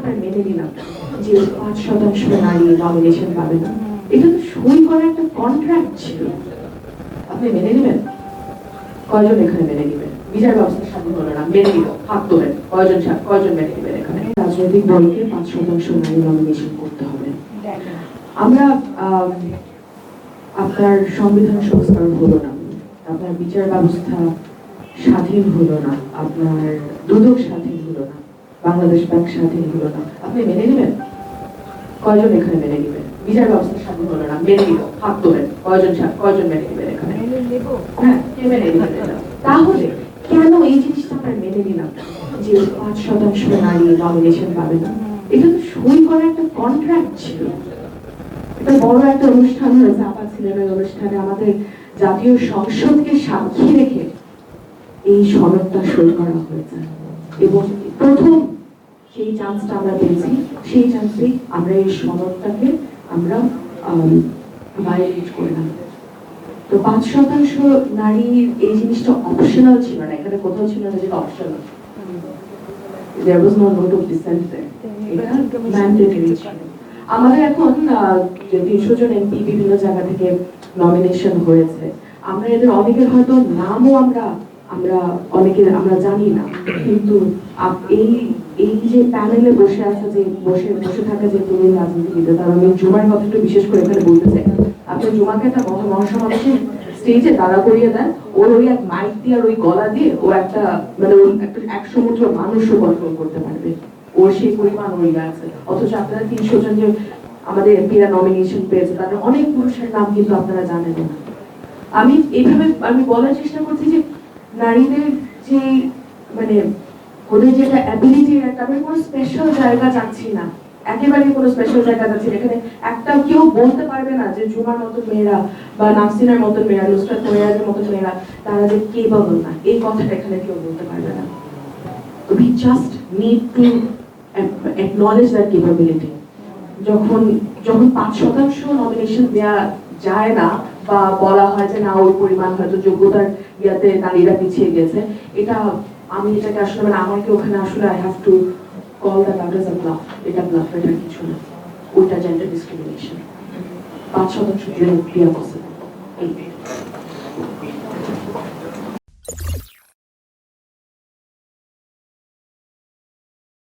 আপনার মেনে নিলাম যে 5% নারী নমিনেশন পাবে না, এটা তো সই করা একটা কন্ট্রাক্ট ছিল, আপনি মেনে নেবেন? কয়জন এখানে মেনে নেবেন? বিচার ব্যবস্থা স্বাধীন হলো না, মেনে নিল, হাত তোলেন, কয়জন মেনে নেবেন? এখানে রাজনৈতিক দলকে 5% নারী নমিনেশন করতে হবে। আমরা আপনার সংবিধান সংস্কার হলো না, আপনার বিচার ব্যবস্থা স্বাধীন হলো না, আপনার দুদক স্বাধীন হলো না, বাংলাদেশ ব্যাংক স্বাধীন হলো না, আপনি মেনে নেবেন? কয়জন এখানে মেনে নেবেন? বিচার ব্যবস্থা স্বাধীন হলো না, মেনে নিল, হাত তোলেন, কয়জন মেনে নেবেন? এখানে হ্যাঁ, কে মেনে নেবেন? তাহলে কেন এই জিনিসটা আমরা মেনে নিলাম যে 5% নারী নমিনেশন পাবে না? এটা তো সই করা একটা কন্ট্রাক্ট ছিল। এটা বড় একটা অনুষ্ঠান হয়েছে, আপা ছিলেন ওই অনুষ্ঠানে, আমাদের জাতীয় সংসদকে সাক্ষী রেখে এই সনদটা সই করা হয়েছে এবং প্রথম সেই চান্সটা আমরা পেয়েছি, সেই চান্সেই আমরা এই সনদটাকে আমরা ভায়োলেট করলাম। তো 5% নারীর এই জিনিসটা অপশনাল ছিল না, এখানে কোথাও ছিল না যেটা optional. There was no note of dissent there. এটা ম্যান্ডেটরি ছিল। আমাদের এখন যে 300 জন এমপি বিভিন্ন জায়গা থেকে নমিনেশন হয়েছে, আমরা এদের অনেকের হয়তো নামও আমরা আমরা জানি না, কিন্তু এই যে প্যানেলে বসে আছে, যে বসে থাকা যে তরুণ রাজনীতিবিদ, তার আমি জুমার কথা একটু বিশেষ করে এখানে বলতে চাই। আপনি জুমাকে একটা মহাসমাবেশে স্টেজে দাঁড়া করিয়ে দেন, ওর ওই এক মাইক দিয়ে আর ওই গলা দিয়ে ও একটা মানে একটা 100 মুঠো মানুষও কন্ট্রোল করতে পারবে, ওর সেই পরিমাণ ওই আছে। অথচ আপনারা 300 জন যে আমাদের এমপিরা নমিনেশন পেয়েছে, তাদের অনেক পুরুষের নাম কিন্তু আপনারা জানেন না। আমি বলার চেষ্টা করছি যে নারীদের যে মানে ওদের যেটা অ্যাবিলিটি, তাদের কোনো স্পেশাল জায়গা চাচ্ছি না, একেবারে কোনো স্পেশাল জায়গা চাচ্ছি না। এখানে একটা কেউ বলতে পারবে না যে জুমার মতন মেয়েরা বা নাসরিনের মতন মেয়েরা, নুসরাত ফরিয়াদের মতন মেয়েরা তারা যে কেবল না, এই কথাটা এখানে কেউ বলতে পারবে না। We just need to acknowledge that capability. যখন 5% নমিনেশন দেওয়া যায় না বা বলা হয় যে না ওই পরিমাণ হয়তো যোগ্যতার ইয়াতে নারীরা পিছিয়ে গেছে, আমি এটাকে আসলে মানে আমাকে ওখানে আসলে I have to call that out as a bluff. এটা bluff, এটা কিছু না, ওইটা জেন্ডার ডিসক্রিমিনেশন। 5% দেওয়া পসিবল।